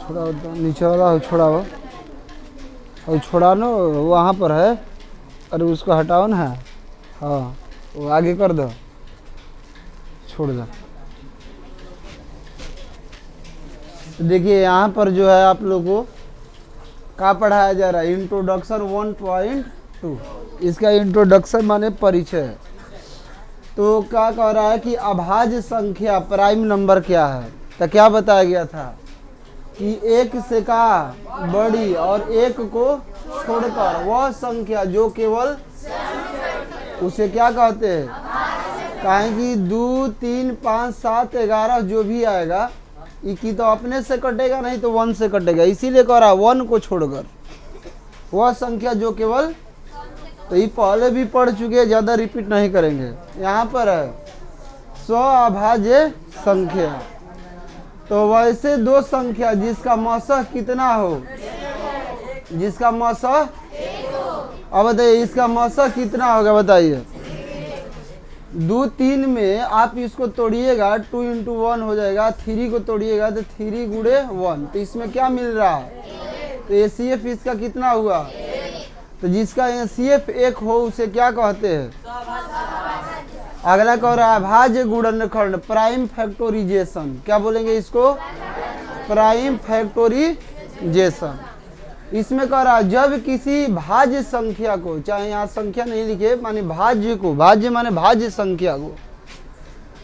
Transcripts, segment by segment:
छोड़ा नीचे वाला हो, छोड़ा हो और छोड़ा नो, वहाँ पर है। अरे उसको हटाओ ना। हाँ वो आगे कर दो, छोड़ दो। तो देखिए यहाँ पर जो है आप लोगों को क्या पढ़ाया जा रहा है, इंट्रोडक्शन 1.2। इसका इंट्रोडक्शन माने परिचय। तो क्या कह रहा है कि अभाज्य संख्या प्राइम नंबर क्या है। तो क्या बताया गया था कि एक से का बड़ी और एक को छोड़कर वह संख्या जो केवल, उसे क्या कहते हैं, कहें कि 2, 3, 5, 7, 11 जो भी आएगा कि तो अपने से कटेगा, नहीं तो 1 से कटेगा। इसीलिए कह रहा है 1 को छोड़कर वह संख्या जो केवल, तो ये पहले भी पढ़ चुके हैं, ज़्यादा रिपीट नहीं करेंगे। यहाँ पर है स्व अभाज्य संख्या। तो वैसे दो संख्या जिसका मसह कितना हो, जिसका मसह, अब बताइए इसका मसह कितना होगा, बताइए। 2, 3 में आप इसको तोड़िएगा 2 × 1 हो जाएगा। 3 को तोड़िएगा तो 3 × 1, तो इसमें क्या मिल रहा है, तो ACF इसका कितना हुआ। तो जिसका ACF 1 हो उसे क्या कहते हैं। अगला कह रहा है अभाज्य गुणनखंड प्राइम फैक्टोरिजेशन। क्या बोलेंगे इसको, प्राइम फैक्टोरिजेशन। इसमें कह रहा है जब किसी भाज्य संख्या को, चाहे यहाँ संख्या नहीं लिखे, माने भाज्य को, भाज्य माने भाज्य संख्या को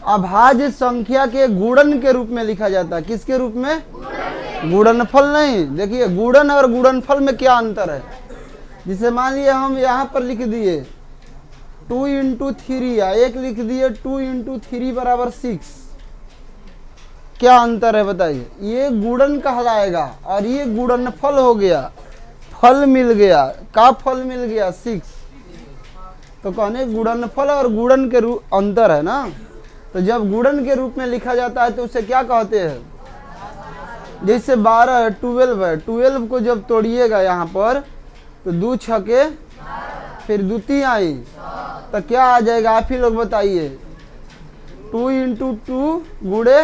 अभाज्य संख्या के गुणन के रूप में लिखा जाता है। किसके रूप में, गुणनफल नहीं। देखिए गुणन और गुणनफल में क्या अंतर है। जिसे मान लिया हम यहाँ पर लिख दिए 2 × 3 या एक लिख दिए 2 × 3 = 6, क्या अंतर है बताइए। ये गुणन कहलाएगा और ये गुणनफल हो गया, फल मिल गया। का फल मिल गया 6। तो कहने गुणनफल और गुणन के रूप अंतर है ना। तो जब गुणन के रूप में लिखा जाता है तो उसे क्या कहते हैं। जैसे 12 है, 12 है, 12 को जब तोड़िएगा यहाँ पर तो 2 छके, फिर 2 3 आई, तो क्या आ जाएगा आप ही लोग बताइए। 2 × 2 गुणे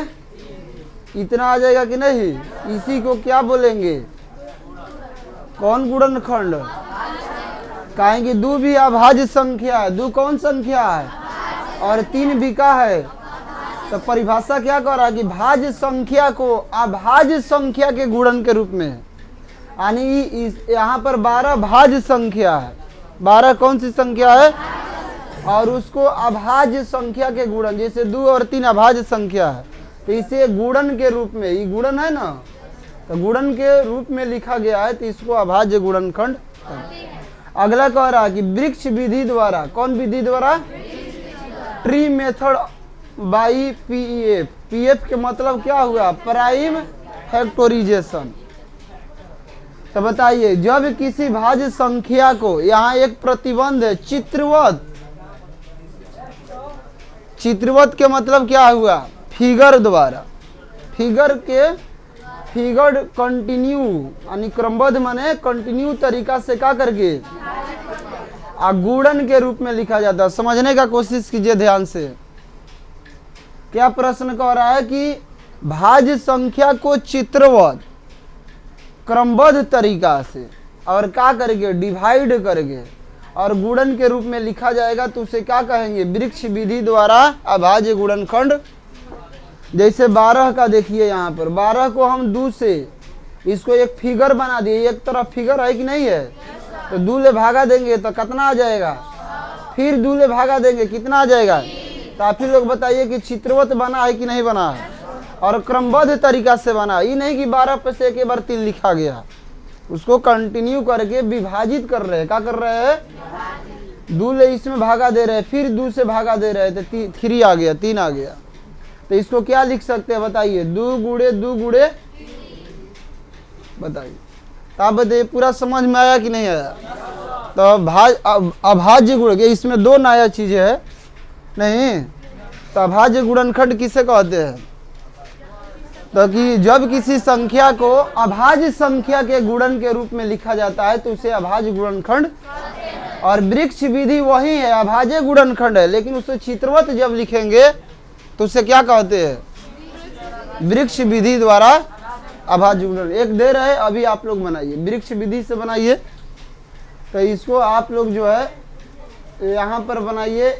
इतना आ जाएगा कि नहीं। इसी को क्या बोलेंगे, कौन गुणनखंड। कहेंगे 2 भी अभाज्य संख्या है। 2 कौन संख्या है और 3 भी का है। तो परिभाषा क्या कर रहा है कि भाज्य संख्या को अभाज्य संख्या के गुणन के रूप में, यानी यहाँ पर 12 भाज्य संख्या है। 12 कौन सी संख्या है और उसको अभाज्य संख्या के गुणन, जैसे 2 और 3 अभाज्य संख्या है, तो इसे गुणन के रूप में, ये गुणन है ना, तो गुणन के रूप में लिखा गया है, तो इसको अभाज्य गुणनखंड। अगला कह रहा है कि वृक्ष विधि द्वारा, कौन विधि द्वारा, tree method by PEF। PF के मतलब क्या हुआ, प्राइम फैक्टोरिजेशन। तो बताइए जब किसी भाज्य संख्या को, यहाँ एक प्रतिबंध है, चित्रवत। चित्रवत के मतलब क्या हुआ, फिगर द्वारा। फिगर कंटिन्यू, यानी क्रमबद्ध माने कंटिन्यू तरीका से क्या करके गुणन के रूप में लिखा जाता है। समझने का कोशिश कीजिए ध्यान से। क्या प्रश्न कह रहा है कि भाज्य संख्या को चित्रवत क्रमबद्ध तरीका से और क्या करेंगे, डिवाइड करेंगे और गुणन के रूप में लिखा जाएगा, तो उसे क्या कहेंगे, वृक्ष विधि द्वारा अभाज्य गुणनखंड। जैसे 12 का देखिए, यहाँ पर 12 को हम 2 से इसको एक फिगर बना दिए, एक तरफ फिगर है कि नहीं है, तो 2 ले भागा देंगे तो कितना आ जाएगा, फिर 2 ले भागा देंगे कितना आ जाएगा। तो आप ही लोग बताइए कि चित्रवत बना है कि नहीं बना है और क्रमबद्ध तरीका से बना। ये नहीं कि 12 पे से एक बार 3 लिखा गया, उसको कंटिन्यू करके विभाजित कर रहे हैं। क्या कर रहे हैं, 2 ले इसमें भागा दे रहे हैं, फिर 2 से भागा दे रहे हैं, तो 3 आ गया, 3 आ गया। तो इसको क्या लिख सकते हैं बताइए, 2 × 2 × बताइए। तो आप बताइए पूरा समझ में आया कि नहीं आया। तो अभाज्य गुण, इसमें 2 नया चीजें है नहीं। तो अभाज्य गुणनखंड किसे कहते हैं, तो कि जब किसी संख्या को अभाज्य संख्या के गुणन के रूप में लिखा जाता है तो उसे अभाज्य गुणनखंड। और वृक्ष विधि वही है, अभाज्य गुणनखंड है, लेकिन उसे चित्रवत जब लिखेंगे तो उसे क्या कहते हैं, वृक्ष विधि द्वारा अभाज्य गुणन एक दे रहे, अभी आप लोग बनाइए, वृक्ष विधि से बनाइए। तो इसको आप लोग जो है यहाँ पर बनाइए